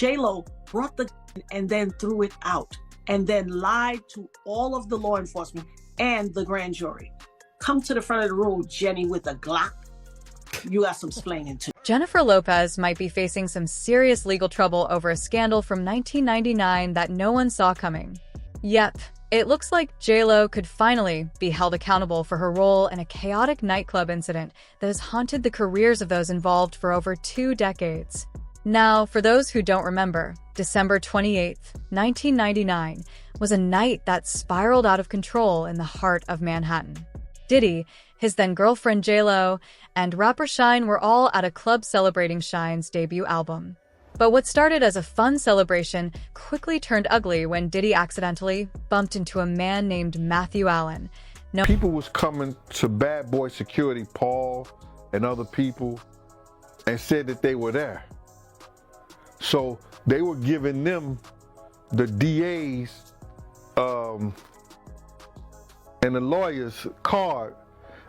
J-Lo brought the gun and then threw it out and then lied to all of the law enforcement and the grand jury. Come to the front of the room, Jenny, with a Glock. You got some splaining to do. Jennifer Lopez might be facing some serious legal trouble over a scandal from 1999 that no one saw coming. Yep, it looks like J-Lo could finally be held accountable for her role in a chaotic nightclub incident that has haunted the careers of those involved for over 2 decades. Now, for those who don't remember, December 28, 1999 was a night that spiraled out of control in the heart of Manhattan. Diddy, his then-girlfriend J-Lo, and rapper Shyne were all at a club celebrating Shyne's debut album. But what started as a fun celebration quickly turned ugly when Diddy accidentally bumped into a man named Matthew Allen. People was coming to Bad Boy Security, Paul and other people, and said that they were there. So they were giving them the DA's and the lawyer's card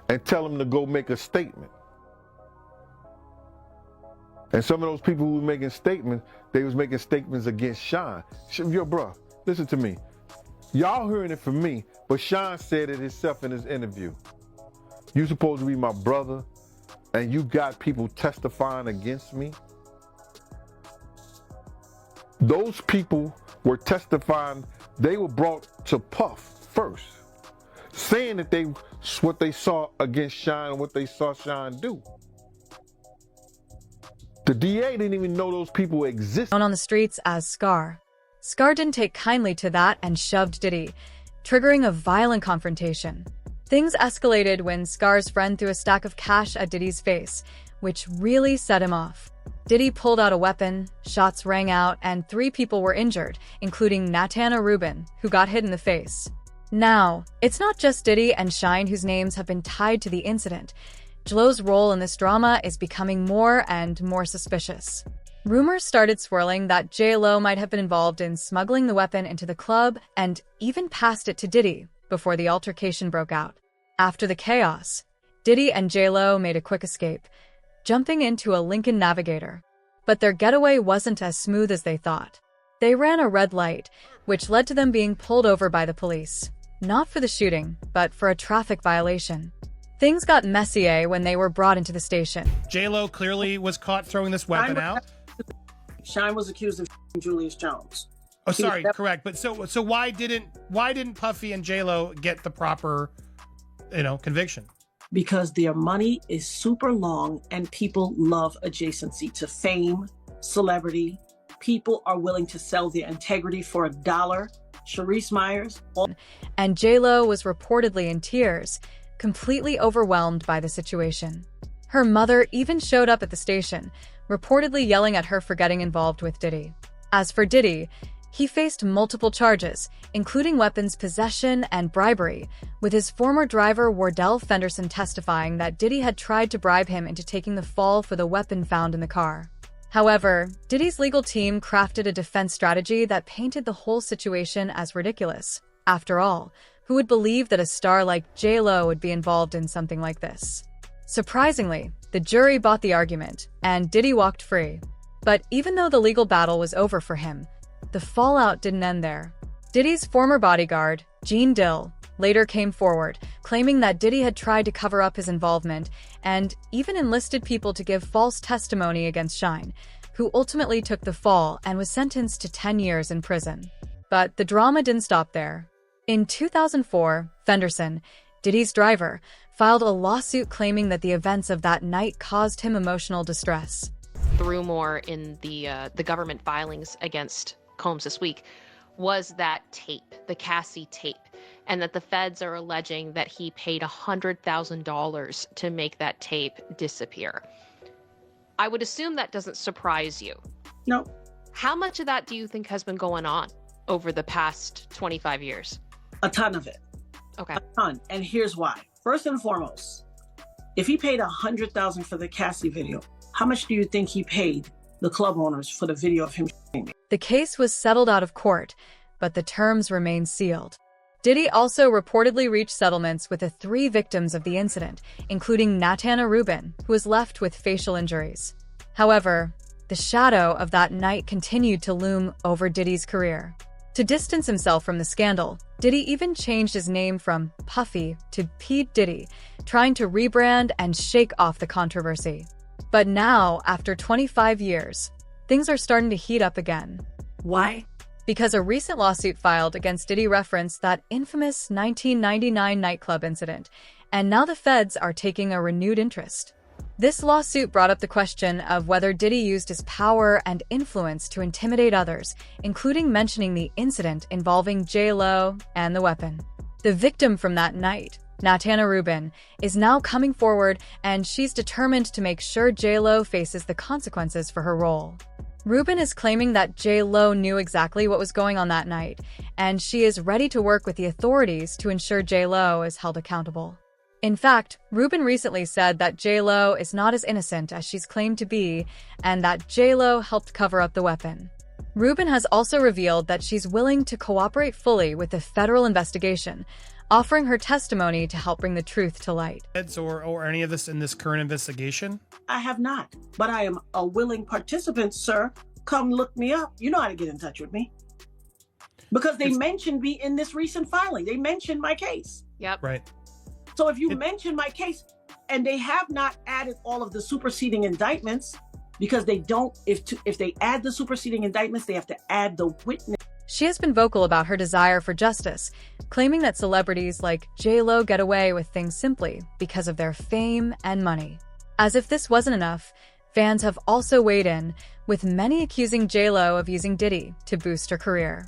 and tell them to go make a statement. And some of those people who were making statements, they was making statements against Shyne. Yo, bro, listen to me. Y'all hearing it from me, but Shyne said it himself in his interview. You supposed to be my brother, and you got people testifying against me? Those people were testifying, they were brought to Puff first, saying that what they saw against Shyne and what they saw Shyne do. The DA didn't even know those people existed. Known on the streets as Scar. Scar didn't take kindly to that and shoved Diddy, triggering a violent confrontation. Things escalated when Scar's friend threw a stack of cash at Diddy's face, which really set him off. Diddy pulled out a weapon, shots rang out, and 3 people were injured, including Natana Rubin, who got hit in the face. Now, it's not just Diddy and Shyne whose names have been tied to the incident. J-Lo's role in this drama is becoming more and more suspicious. Rumors started swirling that J-Lo might have been involved in smuggling the weapon into the club and even passed it to Diddy before the altercation broke out. After the chaos, Diddy and J-Lo made a quick escape, jumping into a Lincoln Navigator. But their getaway wasn't as smooth as they thought. They ran a red light, which led to them being pulled over by the police. Not for the shooting, but for a traffic violation. Things got messy when they were brought into the station. J-Lo clearly was caught throwing this weapon out. Shyne was accused of Julius Jones. Oh, sorry, correct. But so why didn't Puffy and J-Lo get the proper, conviction? Because their money is super long and people love adjacency to fame, celebrity. People are willing to sell their integrity for $1. Sharice Myers. And J-Lo was reportedly in tears, completely overwhelmed by the situation. Her mother even showed up at the station, reportedly yelling at her for getting involved with Diddy. As for Diddy, he faced multiple charges, including weapons possession and bribery, with his former driver Wardell Fenderson testifying that Diddy had tried to bribe him into taking the fall for the weapon found in the car. However, Diddy's legal team crafted a defense strategy that painted the whole situation as ridiculous. After all, who would believe that a star like J-Lo would be involved in something like this? Surprisingly, the jury bought the argument, and Diddy walked free. But even though the legal battle was over for him, the fallout didn't end there. Diddy's former bodyguard, Gene Dill, later came forward, claiming that Diddy had tried to cover up his involvement and even enlisted people to give false testimony against Shyne, who ultimately took the fall and was sentenced to 10 years in prison. But the drama didn't stop there. In 2004, Fenderson, Diddy's driver, filed a lawsuit claiming that the events of that night caused him emotional distress. Through more in the government filings against Combs this week was that tape, the Cassie tape, and that the feds are alleging that he paid $100,000 to make that tape disappear. I would assume that doesn't surprise you. No. How much of that do you think has been going on over the past 25 years? A ton of it. Okay. A ton. And here's why. First and foremost, if he paid $100,000 for the Cassie video, how much do you think he paid the club owners for the video of him? The case was settled out of court, but the terms remained sealed. Diddy also reportedly reached settlements with the 3 victims of the incident, including Natana Rubin, who was left with facial injuries. However, the shadow of that night continued to loom over Diddy's career. To distance himself from the scandal, Diddy even changed his name from Puffy to P. Diddy, trying to rebrand and shake off the controversy. But now, after 25 years, things are starting to heat up again. Why? Because a recent lawsuit filed against Diddy referenced that infamous 1999 nightclub incident, and now the feds are taking a renewed interest. This lawsuit brought up the question of whether Diddy used his power and influence to intimidate others, including mentioning the incident involving J-Lo and the weapon. The victim from that night, Natana Rubin, is now coming forward, and she's determined to make sure J-Lo faces the consequences for her role. Rubin is claiming that J-Lo knew exactly what was going on that night, and she is ready to work with the authorities to ensure J-Lo is held accountable. In fact, Rubin recently said that J-Lo is not as innocent as she's claimed to be, and that J-Lo helped cover up the weapon. Rubin has also revealed that she's willing to cooperate fully with the federal investigation, offering her testimony to help bring the truth to light. Or any of this in this current investigation? I have not, but I am a willing participant, sir. Come look me up. You know how to get in touch with me. Because they mentioned me in this recent filing. They mentioned my case. Yep. Right. So if you mention my case, and they have not added all of the superseding indictments, because they don't, if they add the superseding indictments, they have to add the witness. She has been vocal about her desire for justice, claiming that celebrities like J-Lo get away with things simply because of their fame and money. As if this wasn't enough, fans have also weighed in, with many accusing J-Lo of using Diddy to boost her career.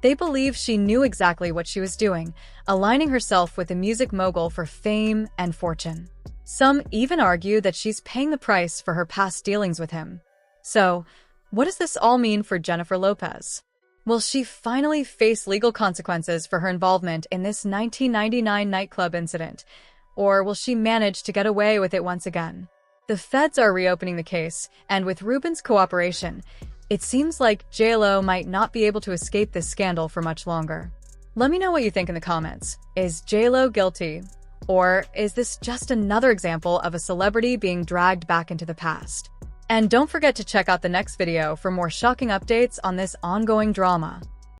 They believe she knew exactly what she was doing, aligning herself with the music mogul for fame and fortune. Some even argue that she's paying the price for her past dealings with him. So, what does this all mean for Jennifer Lopez? Will she finally face legal consequences for her involvement in this 1999 nightclub incident? Or will she manage to get away with it once again? The feds are reopening the case, and with Rubin's cooperation, it seems like J-Lo might not be able to escape this scandal for much longer. Let me know what you think in the comments. Is J-Lo guilty? Or is this just another example of a celebrity being dragged back into the past? And don't forget to check out the next video for more shocking updates on this ongoing drama.